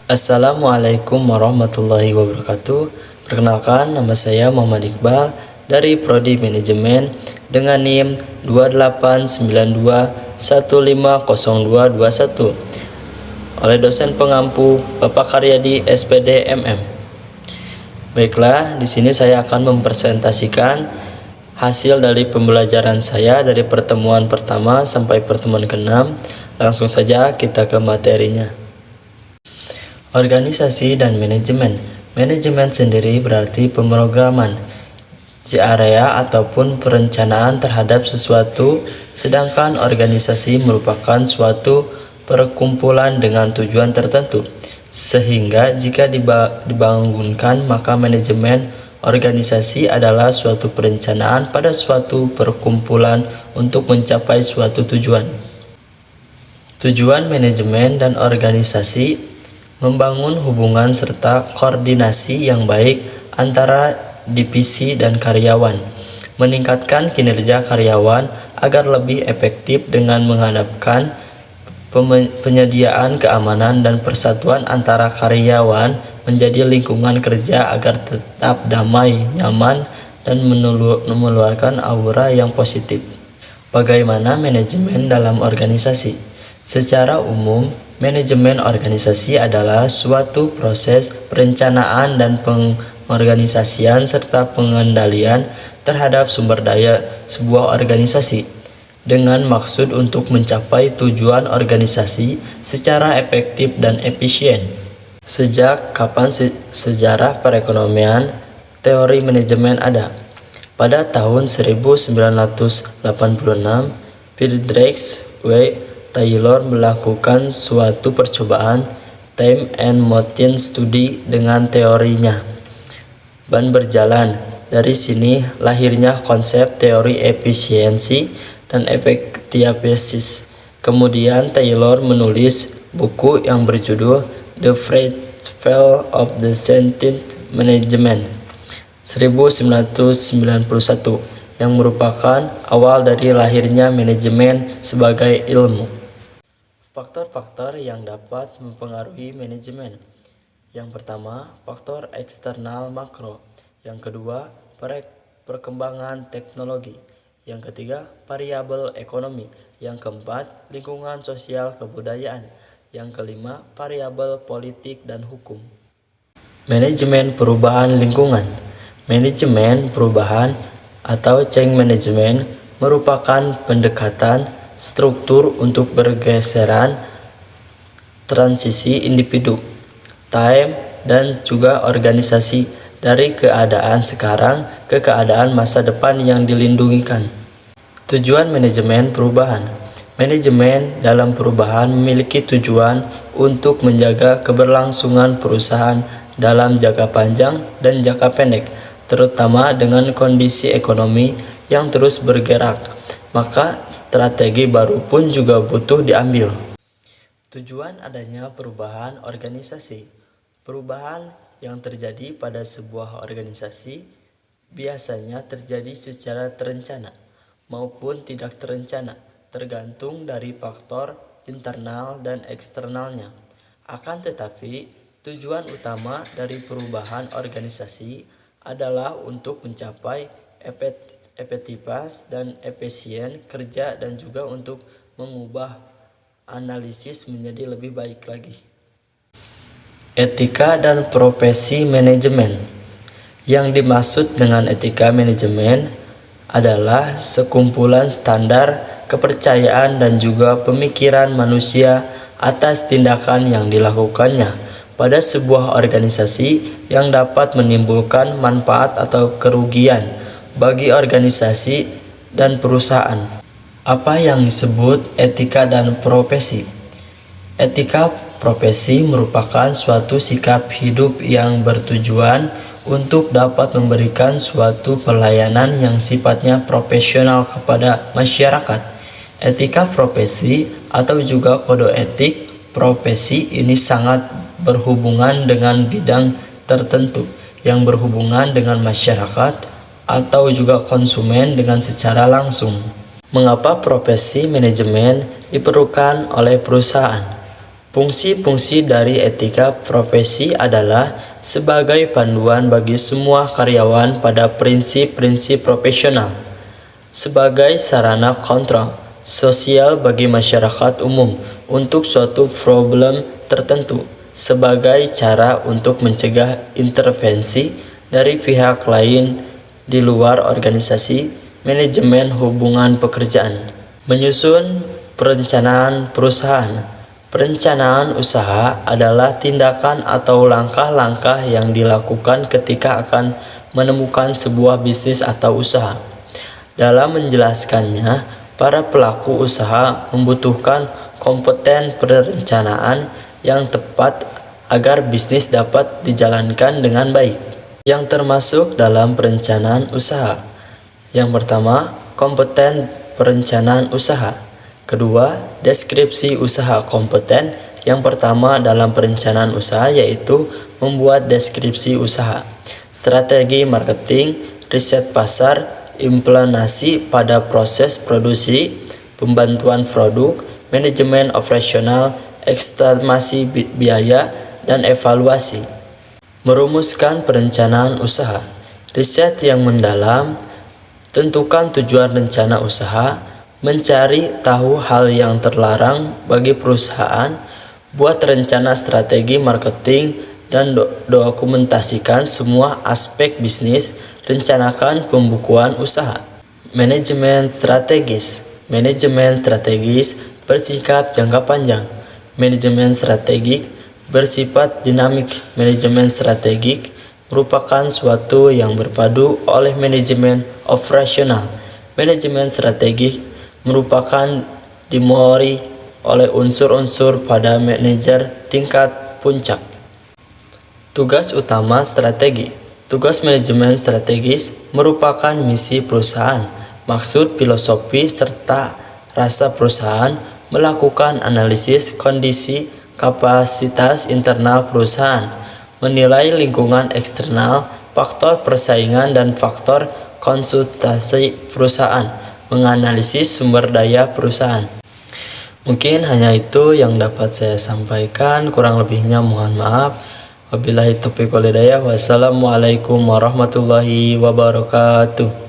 Assalamualaikum warahmatullahi wabarakatuh. Perkenalkan, nama saya Muhammad Iqbal dari Prodi Manajemen dengan NIM 2892150221 oleh dosen pengampu Bapak Karyadi SPD MM. Baiklah, di sini saya akan mempresentasikan hasil dari pembelajaran saya dari pertemuan pertama sampai pertemuan ke-6. Langsung saja kita ke materinya. Organisasi dan manajemen. Manajemen sendiri berarti pemrograman area ataupun perencanaan terhadap sesuatu, sedangkan organisasi merupakan suatu perkumpulan dengan tujuan tertentu. Sehingga jika dibangunkan, maka manajemen organisasi adalah suatu perencanaan pada suatu perkumpulan untuk mencapai suatu tujuan. Tujuan manajemen dan organisasi membangun hubungan serta koordinasi yang baik antara divisi dan karyawan, meningkatkan kinerja karyawan agar lebih efektif dengan menghadapkan penyediaan keamanan dan persatuan antara karyawan menjadi lingkungan kerja agar tetap damai, nyaman, dan mengeluarkan aura yang positif. Bagaimana manajemen dalam organisasi? Secara umum, manajemen organisasi adalah suatu proses perencanaan dan pengorganisasian serta pengendalian terhadap sumber daya sebuah organisasi dengan maksud untuk mencapai tujuan organisasi secara efektif dan efisien. Sejak kapan sejarah perekonomian teori manajemen ada? Pada tahun 1986, Friedrich W. Taylor melakukan suatu percobaan time and motion study dengan teorinya ban berjalan. Dari sini lahirnya konsep teori efisiensi dan efektivitas. Kemudian Taylor menulis buku yang berjudul The Principles of the Scientific Management 1991 yang merupakan awal dari lahirnya manajemen sebagai ilmu. Faktor-faktor yang dapat mempengaruhi manajemen. Yang pertama, faktor eksternal makro. Yang kedua, perkembangan teknologi. Yang ketiga, variabel ekonomi. Yang keempat, lingkungan sosial kebudayaan. Yang kelima, variabel politik dan hukum. Manajemen perubahan lingkungan. Manajemen perubahan atau change management merupakan pendekatan struktur untuk bergeseran transisi individu, time, dan juga organisasi dari keadaan sekarang ke keadaan masa depan yang dilindungikan. Tujuan manajemen perubahan. Manajemen dalam perubahan memiliki tujuan untuk menjaga keberlangsungan perusahaan dalam jangka panjang dan jangka pendek, terutama dengan kondisi ekonomi yang terus bergerak. Maka strategi baru pun juga butuh diambil. Tujuan adanya perubahan organisasi. Perubahan yang terjadi pada sebuah organisasi biasanya terjadi secara terencana maupun tidak terencana, tergantung dari faktor internal dan eksternalnya. Akan tetapi, tujuan utama dari perubahan organisasi adalah untuk mencapai efektivitas dan efisien kerja dan juga untuk mengubah analisis menjadi lebih baik lagi. Etika dan profesi manajemen. Yang dimaksud dengan etika manajemen adalah sekumpulan standar kepercayaan dan juga pemikiran manusia atas tindakan yang dilakukannya pada sebuah organisasi yang dapat menimbulkan manfaat atau kerugian bagi organisasi dan perusahaan. Apa yang disebut etika dan profesi? Etika profesi merupakan suatu sikap hidup yang bertujuan untuk dapat memberikan suatu pelayanan yang sifatnya profesional kepada masyarakat. Etika profesi atau juga kode etik profesi ini sangat berhubungan dengan bidang tertentu yang berhubungan dengan masyarakat atau juga konsumen dengan secara langsung. Mengapa profesi manajemen diperlukan oleh perusahaan? Fungsi-fungsi dari etika profesi adalah sebagai panduan bagi semua karyawan pada prinsip-prinsip profesional, sebagai sarana kontrol sosial bagi masyarakat umum untuk suatu problem tertentu, sebagai cara untuk mencegah intervensi dari pihak lain di luar organisasi, manajemen hubungan pekerjaan. Menyusun perencanaan perusahaan. Perencanaan usaha adalah tindakan atau langkah-langkah yang dilakukan ketika akan menemukan sebuah bisnis atau usaha. Dalam menjelaskannya, para pelaku usaha membutuhkan kompeten perencanaan yang tepat agar bisnis dapat dijalankan dengan baik. Yang termasuk dalam perencanaan usaha. Yang pertama, kompeten perencanaan usaha. Kedua, deskripsi usaha kompeten. Yang pertama dalam perencanaan usaha yaitu membuat deskripsi usaha, strategi marketing, riset pasar, implementasi pada proses produksi, pembantuan produk, manajemen operasional, estimasi biaya, dan evaluasi. Merumuskan perencanaan usaha. Riset yang mendalam, tentukan tujuan rencana usaha, mencari tahu hal yang terlarang bagi perusahaan, buat rencana strategi marketing, dan dokumentasikan semua aspek bisnis, rencanakan pembukuan usaha. Manajemen strategis. Manajemen strategis bersifat jangka panjang. Manajemen strategik bersifat dinamik. Manajemen strategik merupakan suatu yang berpadu oleh manajemen operasional. Manajemen strategik merupakan dimori oleh unsur-unsur pada manajer tingkat puncak. Tugas utama strategi. Tugas manajemen strategis merupakan misi perusahaan, maksud, filosofi, serta rasa perusahaan, melakukan analisis kondisi kapasitas internal perusahaan, menilai lingkungan eksternal, faktor persaingan dan faktor konsultasi perusahaan, menganalisis sumber daya perusahaan. Mungkin hanya itu yang dapat saya sampaikan, kurang lebihnya mohon maaf. Wabillahi taufiq wal hidayah. Wassalamualaikum warahmatullahi wabarakatuh.